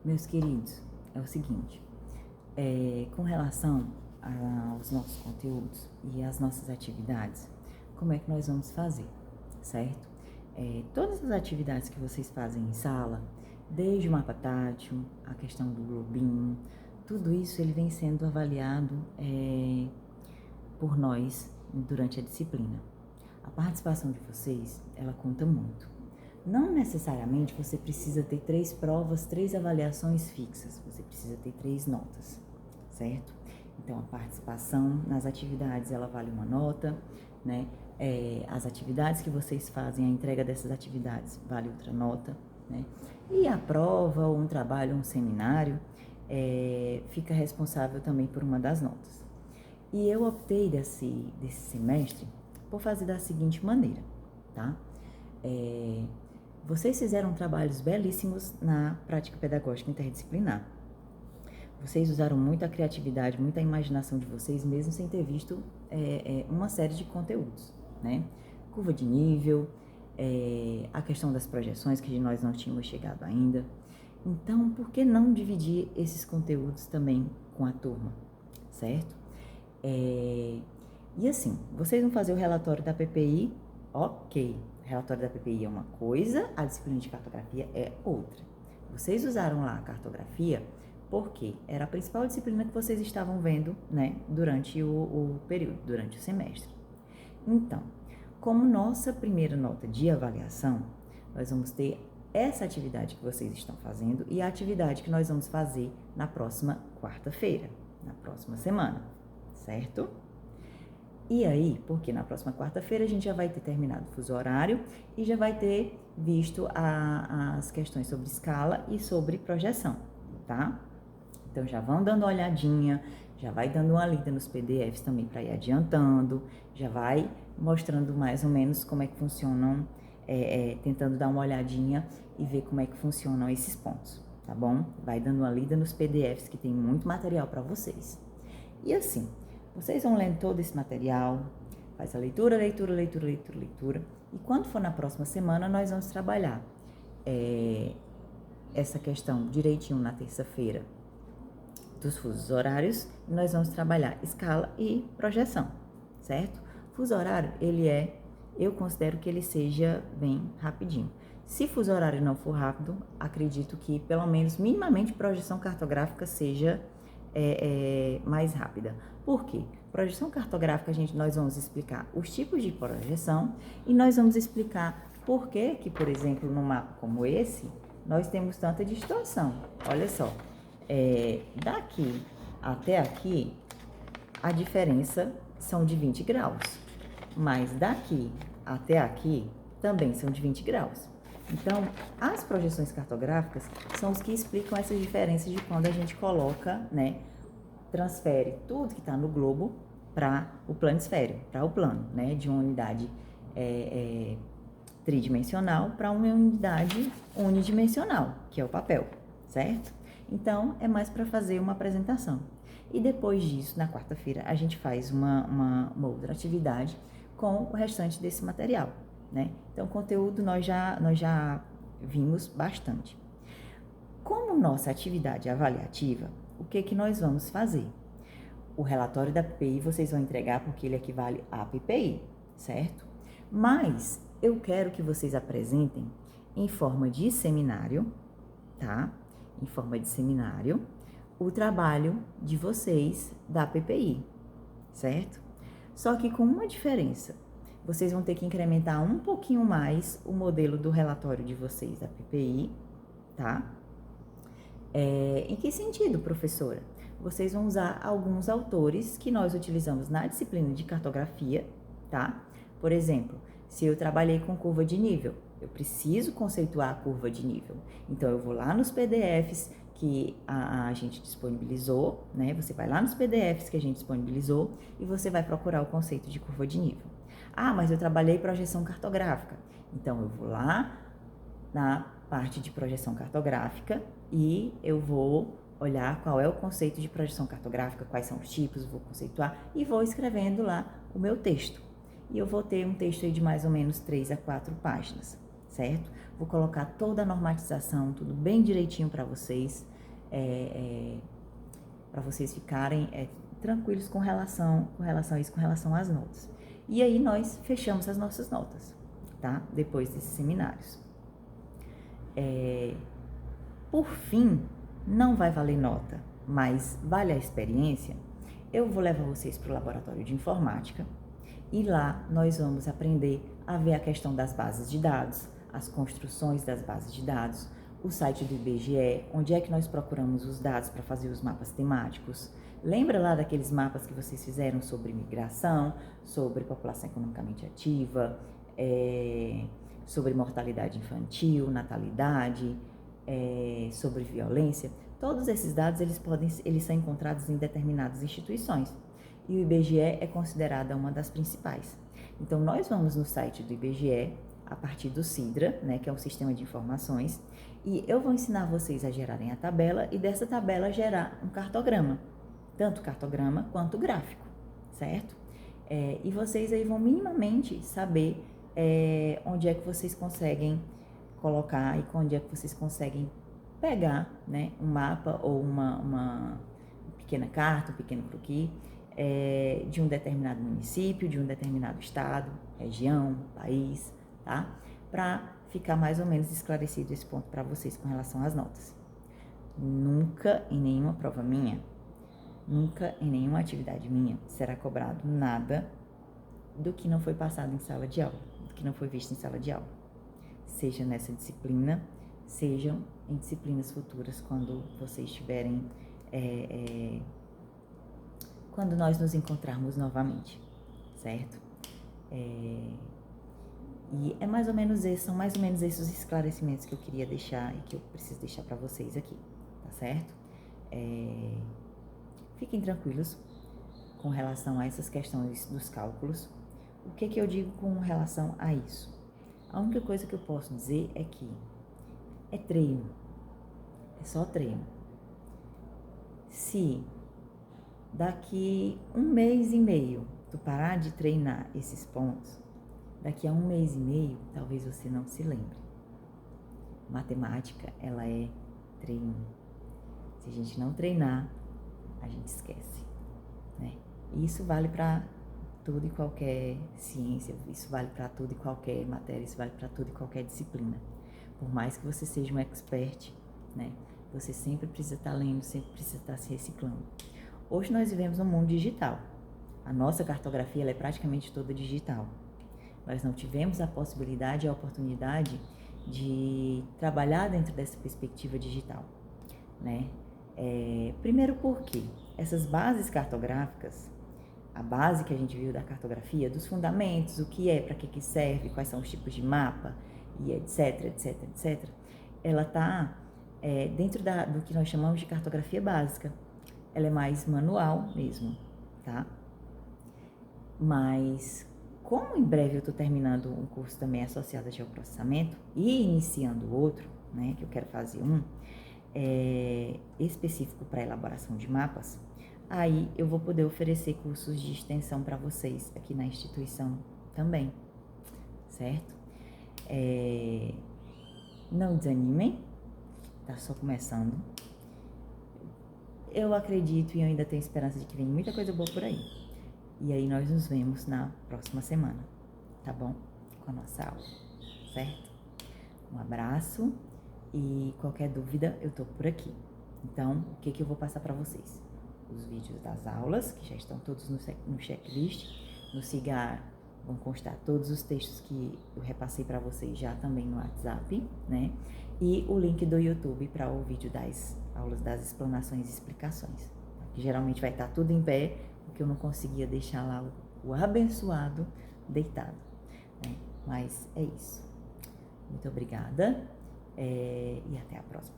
Meus queridos, é o seguinte, com relação aos nossos conteúdos e às nossas atividades, como é que nós vamos fazer, certo? Todas as atividades que vocês fazem em sala, desde o mapa tátil, a questão do globinho, tudo isso ele vem sendo avaliado por nós durante a disciplina. A participação de vocês, ela conta muito. Não necessariamente você precisa ter 3 provas, 3 avaliações fixas, você precisa ter 3 notas, certo? Então, a participação nas atividades, ela vale uma nota, né? As atividades que vocês fazem, a entrega dessas atividades vale outra nota, né? E a prova, ou um trabalho, um seminário, fica responsável também por uma das notas. E eu optei desse semestre por fazer da seguinte maneira, tá? Vocês fizeram trabalhos belíssimos na prática pedagógica interdisciplinar. Vocês usaram muito a criatividade, muita imaginação de vocês, mesmo sem ter visto uma série de conteúdos, né? Curva de nível, a questão das projeções, que nós não tínhamos chegado ainda. Então, por que não dividir esses conteúdos também com a turma, certo? E assim, vocês vão fazer o relatório da PPI, ok. O relatório da PPI é uma coisa, a disciplina de cartografia é outra. Vocês usaram lá a cartografia porque era a principal disciplina que vocês estavam vendo, né, durante o período, durante o semestre. Então, como nossa primeira nota de avaliação, nós vamos ter essa atividade que vocês estão fazendo e a atividade que nós vamos fazer na próxima quarta-feira, na próxima semana, certo? E aí, porque na próxima quarta-feira a gente já vai ter terminado o fuso horário e já vai ter visto as questões sobre escala e sobre projeção, tá? Então já vão dando uma olhadinha, já vai dando uma lida nos PDFs também para ir adiantando, já vai mostrando mais ou menos como é que funcionam, tentando dar uma olhadinha e ver como é que funcionam esses pontos, tá bom? Vai dando uma lida nos PDFs que tem muito material para vocês. E assim, vocês vão lendo todo esse material, faz a leitura, leitura, leitura, leitura, leitura. E quando for na próxima semana, nós vamos trabalhar essa questão direitinho na terça-feira dos fusos horários. E nós vamos trabalhar escala e projeção, certo? Fuso horário, eu considero que ele seja bem rapidinho. Se fuso horário não for rápido, acredito que pelo menos minimamente projeção cartográfica seja mais rápida. Por quê? Projeção cartográfica, nós vamos explicar os tipos de projeção e nós vamos explicar por que, por exemplo, num mapa como esse, nós temos tanta distorção. Olha só, daqui até aqui, a diferença são de 20 graus, mas daqui até aqui também são de 20 graus. Então, as projeções cartográficas são os que explicam essas diferenças de quando a gente coloca, né, transfere tudo que está no globo para o planisfério, para o plano, né, de uma unidade tridimensional para uma unidade unidimensional, que é o papel, certo? Então, é mais para fazer uma apresentação. E depois disso, na quarta-feira, a gente faz uma outra atividade com o restante desse material, né? Então, conteúdo nós já vimos bastante. Como nossa atividade avaliativa, o que nós vamos fazer? O relatório da PPI vocês vão entregar porque ele equivale à PPI, certo? Mas eu quero que vocês apresentem em forma de seminário, tá? Em forma de seminário, o trabalho de vocês da PPI, certo? Só que com uma diferença. Vocês vão ter que incrementar um pouquinho mais o modelo do relatório de vocês da PPI, tá? Em que sentido, professora? Vocês vão usar alguns autores que nós utilizamos na disciplina de cartografia, tá? Por exemplo, se eu trabalhei com curva de nível, eu preciso conceituar a curva de nível. Então, eu vou lá nos PDFs que a gente disponibilizou, né? Você vai lá nos PDFs que a gente disponibilizou e você vai procurar o conceito de curva de nível. Ah, mas eu trabalhei projeção cartográfica. Então, eu vou lá na parte de projeção cartográfica e eu vou olhar qual é o conceito de projeção cartográfica, quais são os tipos, vou conceituar e vou escrevendo lá o meu texto. E eu vou ter um texto aí de mais ou menos 3 a 4 páginas, certo? Vou colocar toda a normatização, tudo bem direitinho para vocês, para vocês ficarem tranquilos com relação a isso, com relação às notas. E aí nós fechamos as nossas notas, tá? Depois desses seminários. Por fim, não vai valer nota, mas vale a experiência. Eu vou levar vocês para o laboratório de informática e lá nós vamos aprender a ver a questão das bases de dados, as construções das bases de dados, o site do IBGE, onde é que nós procuramos os dados para fazer os mapas temáticos. Lembra lá daqueles mapas que vocês fizeram sobre migração, sobre população economicamente ativa, sobre mortalidade infantil, natalidade, sobre violência? Todos esses dados eles são encontrados em determinadas instituições e o IBGE é considerada uma das principais. Então nós vamos no site do IBGE a partir do SIDRA, né, que é um sistema de informações, e eu vou ensinar vocês a gerarem a tabela e dessa tabela gerar um cartograma, tanto cartograma quanto gráfico, certo? E vocês aí vão minimamente saber onde é que vocês conseguem colocar e onde é que vocês conseguem pegar, né, um mapa ou uma pequena carta, um pequeno croquis de um determinado município, de um determinado estado, região, país, tá? Para ficar mais ou menos esclarecido esse ponto para vocês com relação às notas. Nunca em nenhuma prova minha, nunca em nenhuma atividade minha será cobrado nada do que não foi passado em sala de aula, do que não foi visto em sala de aula. Seja nessa disciplina, sejam em disciplinas futuras, quando vocês estiverem, quando nós nos encontrarmos novamente, certo? E são mais ou menos esses esclarecimentos que eu queria deixar e que eu preciso deixar para vocês aqui, tá certo? Fiquem tranquilos com relação a essas questões dos cálculos. O que eu digo com relação a isso? A única coisa que eu posso dizer é que é treino, é só treino. Se daqui 1 mês e meio tu parar de treinar esses pontos, daqui a 1 mês e meio talvez você não se lembre. Matemática, ela é treino. Se a gente não treinar, a gente esquece, né? E isso vale para tudo e qualquer ciência, isso vale para tudo e qualquer matéria, isso vale para tudo e qualquer disciplina. Por mais que você seja um expert, né, você sempre precisa estar lendo, sempre precisa estar se reciclando. Hoje nós vivemos num mundo digital. A nossa cartografia ela é praticamente toda digital. Nós não tivemos a possibilidade e a oportunidade de trabalhar dentro dessa perspectiva digital, né? Primeiro porque essas bases cartográficas, a base que a gente viu da cartografia, dos fundamentos, o que é, para que serve, quais são os tipos de mapa, e etc, etc, etc, ela está dentro do que nós chamamos de cartografia básica. Ela é mais manual mesmo, tá? Mas, como em breve eu estou terminando um curso também associado a geoprocessamento e iniciando outro, né, que eu quero fazer específico para elaboração de mapas, aí eu vou poder oferecer cursos de extensão para vocês aqui na instituição também, certo? Não desanimem, tá só começando. Eu acredito e eu ainda tenho esperança de que vem muita coisa boa por aí. E aí nós nos vemos na próxima semana, tá bom? Com a nossa aula, certo? Um abraço e qualquer dúvida eu tô por aqui. Então, o que eu vou passar para vocês? Os vídeos das aulas, que já estão todos no checklist. No CIGAR vão constar todos os textos que eu repassei para vocês já também no WhatsApp, né? E o link do YouTube para o vídeo das aulas das explanações e explicações. Que geralmente vai estar tudo em pé, porque eu não conseguia deixar lá o abençoado deitado, né? Mas é isso. Muito obrigada e até a próxima.